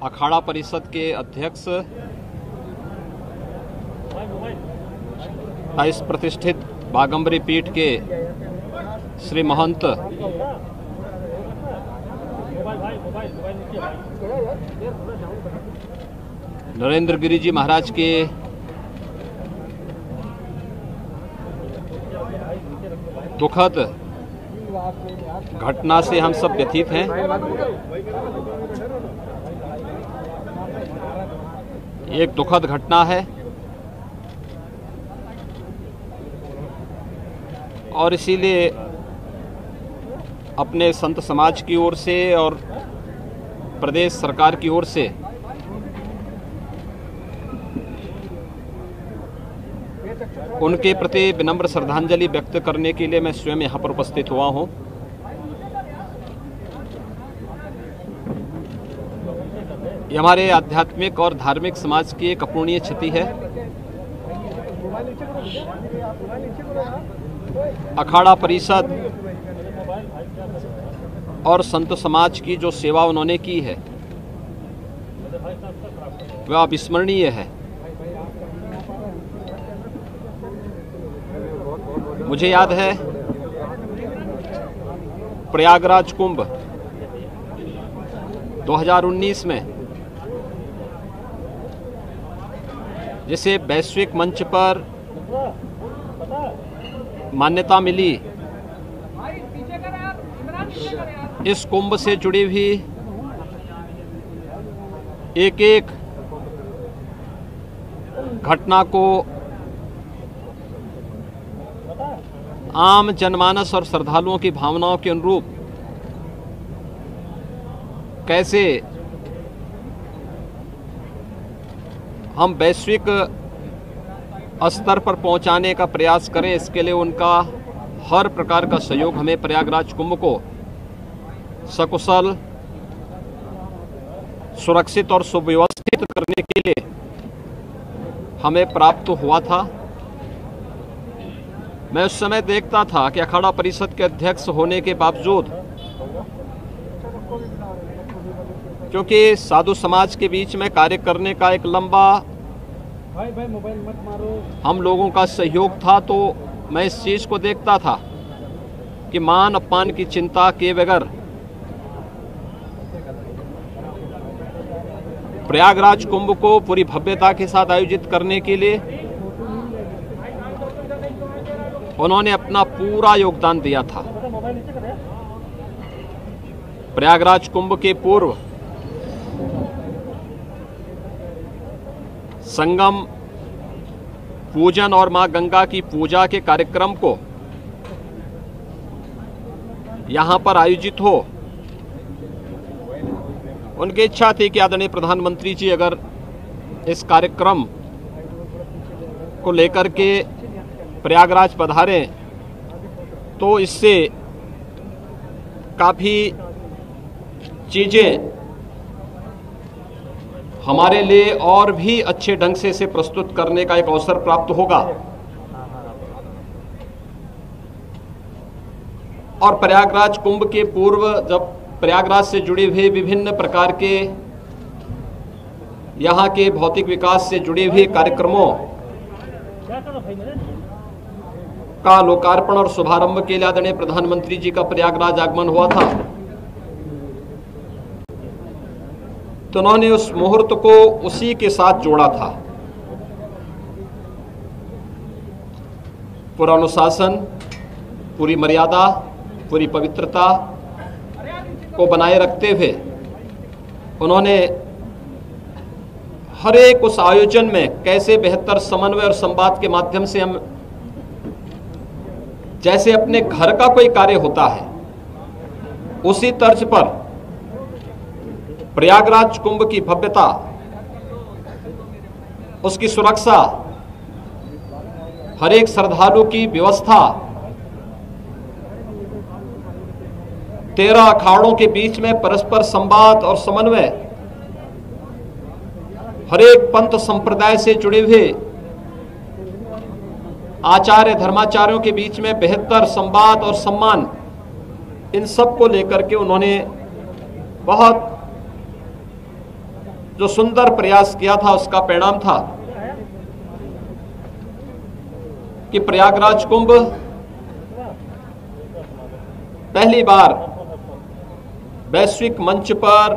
अखाड़ा परिषद के अध्यक्ष इस प्रतिष्ठित बागंबरी पीठ के श्री महंत नरेंद्र गिरि जी महाराज के दुखद घटना से हम सब व्यथित हैं। एक दुखद घटना है और इसीलिए अपने संत समाज की ओर से और प्रदेश सरकार की ओर से उनके प्रति विनम्र श्रद्धांजलि व्यक्त करने के लिए मैं स्वयं यहाँ पर उपस्थित हुआ हूँ। ये हमारे आध्यात्मिक और धार्मिक समाज की एक अपूरणीय क्षति है। अखाड़ा परिषद और संत समाज की जो सेवा उन्होंने की है वह अविस्मरणीय है। मुझे याद है प्रयागराज कुंभ 2019 में जिसे वैश्विक मंच पर मान्यता मिली, इस कुंभ से जुड़ी हुई एक एक घटना को आम जनमानस और श्रद्धालुओं की भावनाओं के अनुरूप कैसे हम वैश्विक स्तर पर पहुंचाने का प्रयास करें, इसके लिए उनका हर प्रकार का सहयोग हमें प्रयागराज कुंभ को सकुशल, सुरक्षित और सुव्यवस्थित करने के लिए हमें प्राप्त हुआ था। मैं उस समय देखता था कि अखाड़ा परिषद के अध्यक्ष होने के बावजूद, क्योंकि साधु समाज के बीच में कार्य करने का एक लंबा हम लोगों का सहयोग था, तो मैं इस चीज़ को देखता था कि मान अपमान की चिंता किए बगैर प्रयागराज कुंभ को पूरी भव्यता के साथ आयोजित करने के लिए उन्होंने अपना पूरा योगदान दिया था। प्रयागराज कुंभ के पूर्व संगम पूजन और मां गंगा की पूजा के कार्यक्रम को यहां पर आयोजित हो, उनकी इच्छा थी कि आदरणीय प्रधानमंत्री जी अगर इस कार्यक्रम को लेकर के प्रयागराज पधारें तो इससे काफ़ी चीज़ें हमारे लिए और भी अच्छे ढंग से इसे प्रस्तुत करने का एक अवसर प्राप्त होगा। और प्रयागराज कुंभ के पूर्व जब प्रयागराज से जुड़े हुए विभिन्न प्रकार के यहाँ के भौतिक विकास से जुड़े हुए कार्यक्रमों का लोकार्पण और शुभारंभ के लिए आदरणीय प्रधानमंत्री जी का प्रयागराज आगमन हुआ था, तो उन्होंने उस मुहूर्त को उसी के साथ जोड़ा था। पूरा अनुशासन, पूरी मर्यादा, पूरी पवित्रता को बनाए रखते हुए उन्होंने हर एक उस आयोजन में कैसे बेहतर समन्वय और संवाद के माध्यम से हम जैसे अपने घर का कोई कार्य होता है उसी तर्ज पर प्रयागराज कुंभ की भव्यता, उसकी सुरक्षा, हर एक श्रद्धालु की व्यवस्था, 13 अखाड़ों के बीच में परस्पर संवाद और समन्वय, हर एक पंथ संप्रदाय से जुड़े हुए आचार्य धर्माचार्यों के बीच में बेहतर संवाद और सम्मान, इन सब को लेकर के उन्होंने बहुत जो सुंदर प्रयास किया था, उसका परिणाम था कि प्रयागराज कुंभ पहली बार वैश्विक मंच पर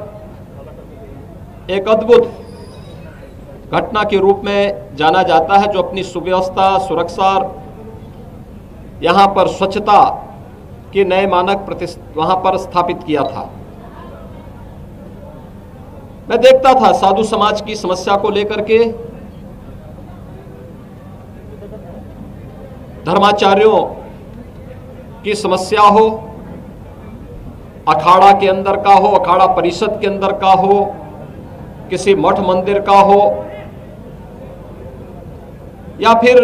एक अद्भुत घटना के रूप में जाना जाता है, जो अपनी सुव्यवस्था, सुरक्षा, यहाँ पर स्वच्छता के नए मानक वहाँ पर स्थापित किया था। मैं देखता था साधु समाज की समस्या को लेकर के, धर्माचार्यों की समस्या हो, अखाड़ा के अंदर का हो, अखाड़ा परिषद के अंदर का हो, किसी मठ मंदिर का हो, या फिर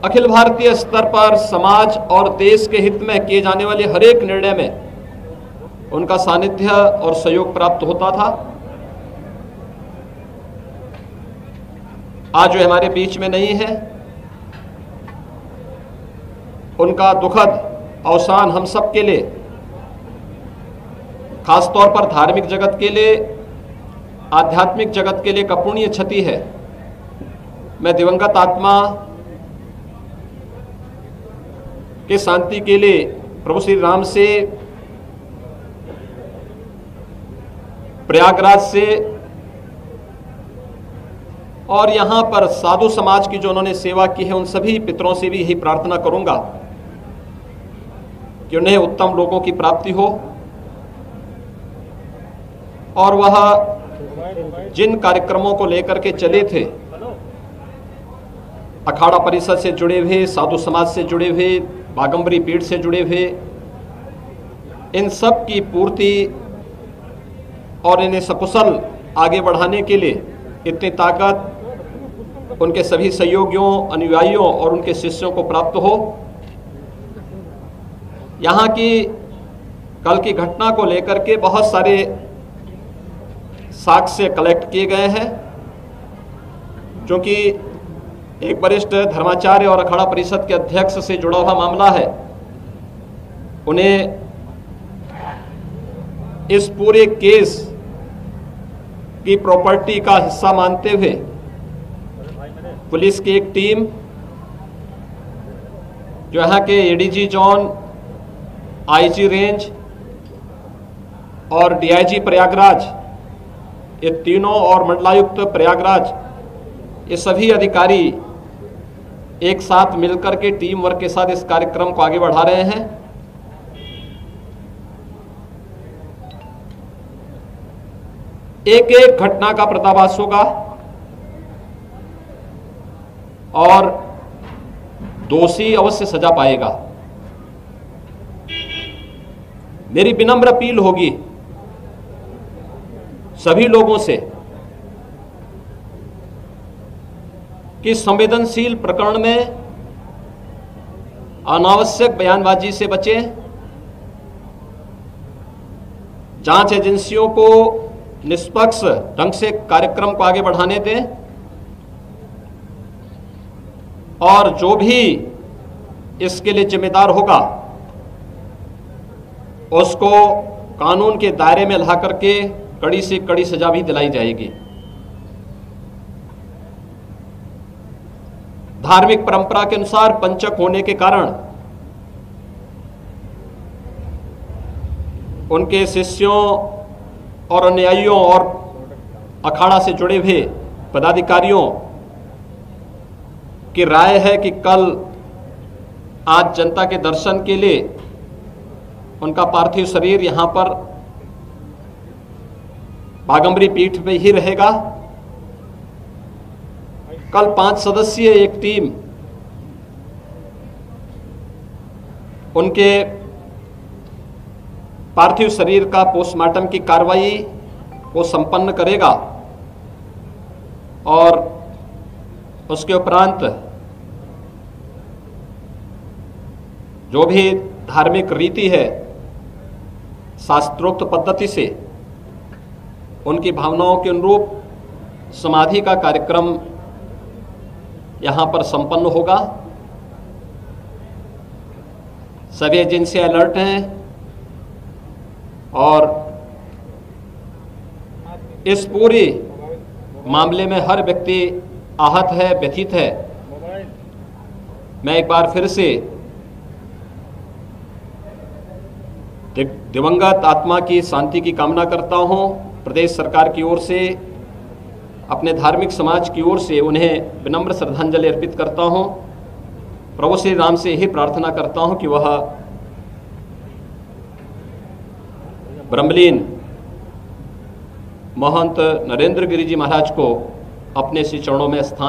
अखिल भारतीय स्तर पर समाज और देश के हित में किए जाने वाले हर एक निर्णय में उनका सानिध्य और सहयोग प्राप्त होता था। आज वे हमारे बीच में नहीं है। उनका दुखद अवसान हम सब के लिए, खासतौर पर धार्मिक जगत के लिए, आध्यात्मिक जगत के लिए एक अपूर्णीय क्षति है। मैं दिवंगत आत्मा के शांति के लिए प्रभु श्री राम से, प्रयागराज से और यहाँ पर साधु समाज की जो उन्होंने सेवा की है, उन सभी पितरों से भी यही प्रार्थना करूंगा कि उन्हें उत्तम लोगों की प्राप्ति हो और वह जिन कार्यक्रमों को लेकर के चले थे, अखाड़ा परिषद से जुड़े हुए, साधु समाज से जुड़े हुए, बागंबरी पीठ से जुड़े हुए, इन सब की पूर्ति और इन्हें सकुशल आगे बढ़ाने के लिए इतनी ताकत उनके सभी सहयोगियों, अनुयायियों और उनके शिष्यों को प्राप्त हो। यहाँ की कल की घटना को लेकर के बहुत सारे साक्ष्य कलेक्ट किए गए हैं, क्योंकि एक वरिष्ठ धर्माचार्य और अखाड़ा परिषद के अध्यक्ष से जुड़ा हुआ मामला है। उन्हें इस पूरे केस की प्रॉपर्टी का हिस्सा मानते हुए पुलिस की एक टीम, जो यहाँ के एडीजी जोन, आईजी रेंज और डीआईजी प्रयागराज, ये तीनों, और मंडलायुक्त प्रयागराज, ये सभी अधिकारी एक साथ मिलकर के टीम वर्क के साथ इस कार्यक्रम को आगे बढ़ा रहे हैं। एक एक घटना का पर्दाफाश होगा और दोषी अवश्य सजा पाएगा। मेरी विनम्र अपील होगी सभी लोगों से कि संवेदनशील प्रकरण में अनावश्यक बयानबाजी से बचें, जांच एजेंसियों को निष्पक्ष ढंग से कार्यक्रम को आगे बढ़ाने दें और जो भी इसके लिए जिम्मेदार होगा उसको कानून के दायरे में ला करके कड़ी से कड़ी सजा भी दिलाई जाएगी। धार्मिक परंपरा के अनुसार पंचक होने के कारण उनके शिष्यों और अनुयायियों और अखाड़ा से जुड़े हुए पदाधिकारियों की राय है कि कल आज जनता के दर्शन के लिए उनका पार्थिव शरीर यहां पर बागंबरी पीठ में ही रहेगा। कल 5 सदस्यीय एक टीम उनके पार्थिव शरीर का पोस्टमार्टम की कार्रवाई को संपन्न करेगा और उसके उपरांत जो भी धार्मिक रीति है, शास्त्रोक्त पद्धति से उनकी भावनाओं के अनुरूप समाधि का कार्यक्रम यहां पर संपन्न होगा। सभी एजेंसियां अलर्ट हैं, और इस पूरी मामले में हर व्यक्ति आहत है, व्यथित है। मैं एक बार फिर से दिवंगत आत्मा की शांति की कामना करता हूं। प्रदेश सरकार की ओर से, अपने धार्मिक समाज की ओर से उन्हें विनम्र श्रद्धांजलि अर्पित करता हूं। प्रभु श्री राम से यही प्रार्थना करता हूं कि वह ब्रह्मलीन महंत नरेंद्र गिरि जी महाराज को अपने श्री चरणों में स्थान